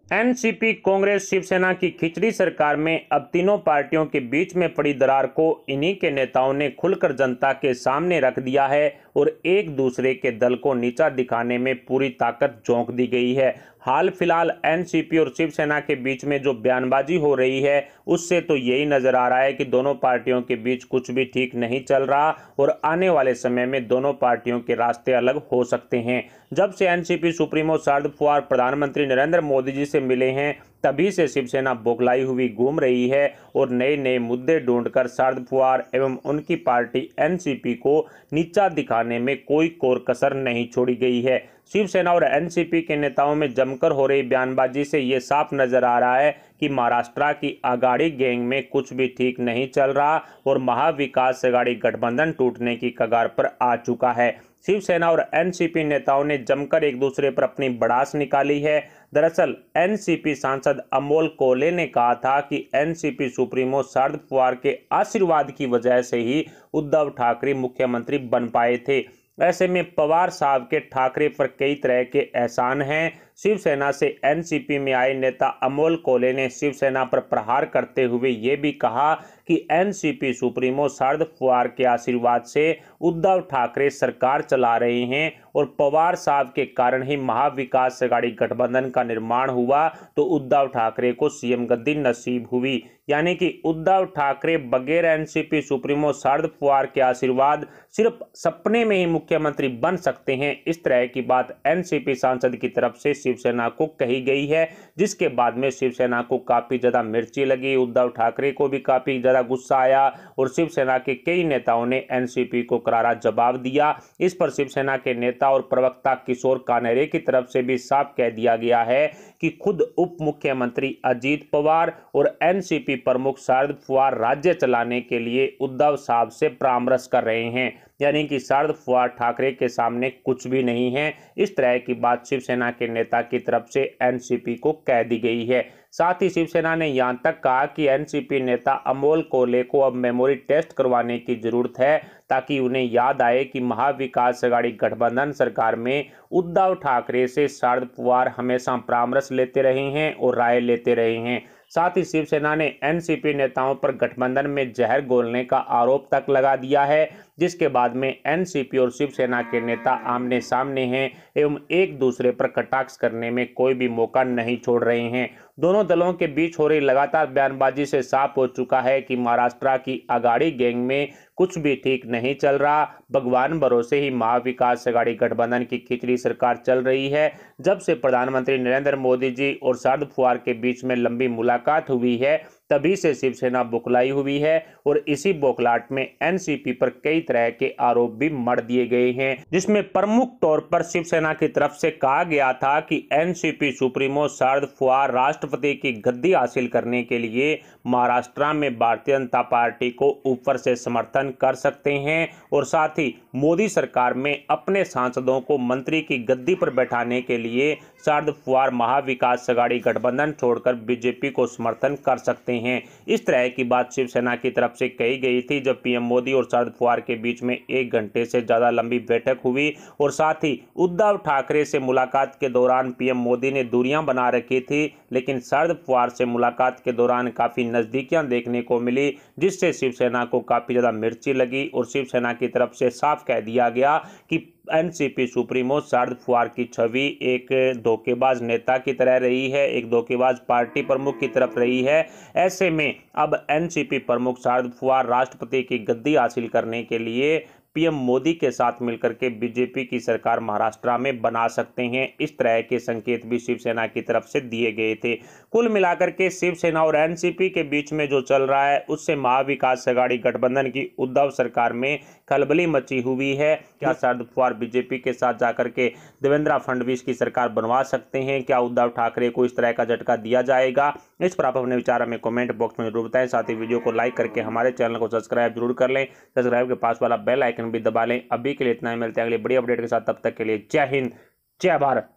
NCP, Congress, Shiv Sena की खिचड़ी सरकार में अब तीनों पार्टियों के बीच में पड़ी दरार को इन्हीं के नेताओं ने खुलकर जनता के सामने रख दिया है और एक दूसरे के दल को नीचा दिखाने में पूरी ताकत झोंक दी गई है। हाल फिलहाल एनसीपी और शिवसेना के बीच में जो बयानबाजी हो रही है उससे तो यही नजर आ रहा है कि दोनों पार्टियों के बीच कुछ भी ठीक नहीं चल रहा और आने वाले समय में दोनों पार्टियों के रास्ते अलग हो सकते हैं। जब से एनसीपी सुप्रीमो शरद पवार प्रधानमंत्री नरेंद्र मोदी जी से मिले हैं तभी से शिवसेना बौखलाई हुई घूम रही है और नए नए मुद्दे ढूंढकर शरद पवार एवं उनकी पार्टी एनसीपी को नीचा दिखाने में कोई कोर कसर नहीं छोड़ी गई है। शिवसेना और एनसीपी के नेताओं में जमकर हो रही बयानबाजी से ये साफ नजर आ रहा है कि महाराष्ट्र की आघाड़ी गैंग में कुछ भी ठीक नहीं चल रहा और महाविकास आघाड़ी गठबंधन टूटने की कगार पर आ चुका है। शिवसेना और एनसीपी नेताओं ने जमकर एक दूसरे पर अपनी भड़ास निकाली है। दरअसल एनसीपी सांसद अमोल कोले ने कहा था कि एनसीपी सुप्रीमो शरद पवार के आशीर्वाद की वजह से ही उद्धव ठाकरे मुख्यमंत्री बन पाए थे। ऐसे में पवार साहब के ठाकरे पर कई तरह के एहसान हैं। शिवसेना से एनसीपी में आए नेता अमोल कोले ने शिवसेना पर प्रहार करते हुए ये भी कहा कि एनसीपी सुप्रीमो शरद पवार के आशीर्वाद से उद्धव ठाकरे सरकार चला रहे हैं और पवार साहब के कारण ही महाविकास आघाड़ी गठबंधन का निर्माण हुआ तो उद्धव ठाकरे को सीएम गद्दी नसीब हुई। यानी कि उद्धव ठाकरे बगैर एनसीपी सुप्रीमो शरद पवार के आशीर्वाद सिर्फ सपने में ही मुख्यमंत्री बन सकते हैं। इस तरह की बात एनसीपी सांसद की तरफ से शिवसेना को कही गई है, जिसके बाद में शिवसेना को काफी ज्यादा मिर्ची लगी, उद्धव ठाकरे को भी काफी ज्यादा गुस्सा आया और शिवसेना के कई नेताओं ने एनसीपी को करारा जवाब दिया। इस पर शिवसेना के नेता और प्रवक्ता किशोर कानेरे की तरफ से भी साफ कह दिया गया है कि खुद उप मुख्यमंत्री अजीत पवार और एनसीपी प्रमुख शरद पवार राज्य चलाने के लिए उद्धव साहब से परामर्श कर रहे हैं। यानी कि शरद पवार ठाकरे के सामने कुछ भी नहीं है। इस तरह की बात शिवसेना के नेता की तरफ से एनसीपी को कह दी गई है। साथ ही शिवसेना ने यहां तक कहा कि एनसीपी नेता अमोल कोले को अब मेमोरी टेस्ट करवाने की जरूरत है ताकि उन्हें याद आए कि महाविकास आघाड़ी गठबंधन सरकार में उद्धव ठाकरे से शरद पवार हमेशा परामर्श लेते रहे हैं और राय लेते रहे हैं। साथ ही शिवसेना ने एनसीपी नेताओं पर गठबंधन में जहर घोलने का आरोप तक लगा दिया है, जिसके बाद में एनसीपी और शिवसेना के नेता आमने सामने हैं एवं एक दूसरे पर कटाक्ष करने में कोई भी मौका नहीं छोड़ रहे हैं। दोनों दलों के बीच हो रही लगातार बयानबाजी से साफ हो चुका है कि महाराष्ट्र की आघाड़ी गैंग में कुछ भी ठीक नहीं चल रहा। भगवान भरोसे ही महाविकास आघाड़ी गठबंधन की खिचड़ी सरकार चल रही है। जब से प्रधानमंत्री नरेंद्र मोदी जी और शरद पवार के बीच में लंबी मुलाकात हुई है तभी से शिवसेना बौखलाई हुई है और इसी बौखलाहट में एनसीपी पर कई तरह के आरोप भी मढ़ दिए गए हैं, जिसमें प्रमुख तौर पर शिवसेना की तरफ से कहा गया था कि एनसीपी सुप्रीमो शरद पवार राष्ट्रपति की गद्दी हासिल करने के लिए महाराष्ट्र में भारतीय जनता पार्टी को ऊपर से समर्थन कर सकते हैं और साथ ही मोदी सरकार में अपने सांसदों को मंत्री की गद्दी पर बैठाने के लिए शरद पवार महाविकास आघाड़ी गठबंधन छोड़कर बीजेपी को समर्थन कर सकते हैं। इस तरह की बात शिवसेना की तरफ से कही गई थी जब पीएम मोदी और शरद पवार के बीच में 1 घंटे से ज्यादा लंबी बैठक हुई और साथ ही उद्धव ठाकरे से मुलाकात के दौरान पीएम मोदी ने दूरियां बना रखी थी, लेकिन शरद पवार से मुलाकात के दौरान काफी नजदीकियां देखने को मिली, जिससे शिवसेना को काफी ज्यादा मिर्ची लगी और शिवसेना की तरफ से साफ कह दिया गया कि एनसीपी सुप्रीमो शरद पवार की छवि एक धोखेबाज नेता की तरह रही है, एक धोखेबाज पार्टी प्रमुख की तरफ रही है। ऐसे में अब एनसीपी प्रमुख शरद पवार राष्ट्रपति की गद्दी हासिल करने के लिए पीएम मोदी के साथ मिलकर के बीजेपी की सरकार महाराष्ट्र में बना सकते हैं। इस तरह के संकेत भी शिवसेना की तरफ से दिए गए थे। कुल मिलाकर के शिवसेना और एनसीपी के बीच में जो चल रहा है उससे महाविकास आघाड़ी गठबंधन की उद्धव सरकार में खलबली मची हुई है। क्या शरद पवार बीजेपी के साथ जाकर के देवेंद्र फडणवीस की सरकार बनवा सकते हैं? क्या उद्धव ठाकरे को इस तरह का झटका दिया जाएगा? इस पर आप अपने विचार हमें कमेंट बॉक्स में जरूर बताएं। साथ ही वीडियो को लाइक करके हमारे चैनल को सब्सक्राइब जरूर कर लें। सब्सक्राइब के पास वाला बेल आइकन भी दबा लें। अभी के लिए इतना ही, मिलते हैं अगली बड़ी अपडेट के साथ। तब तक के लिए जय हिंद, जय भारत।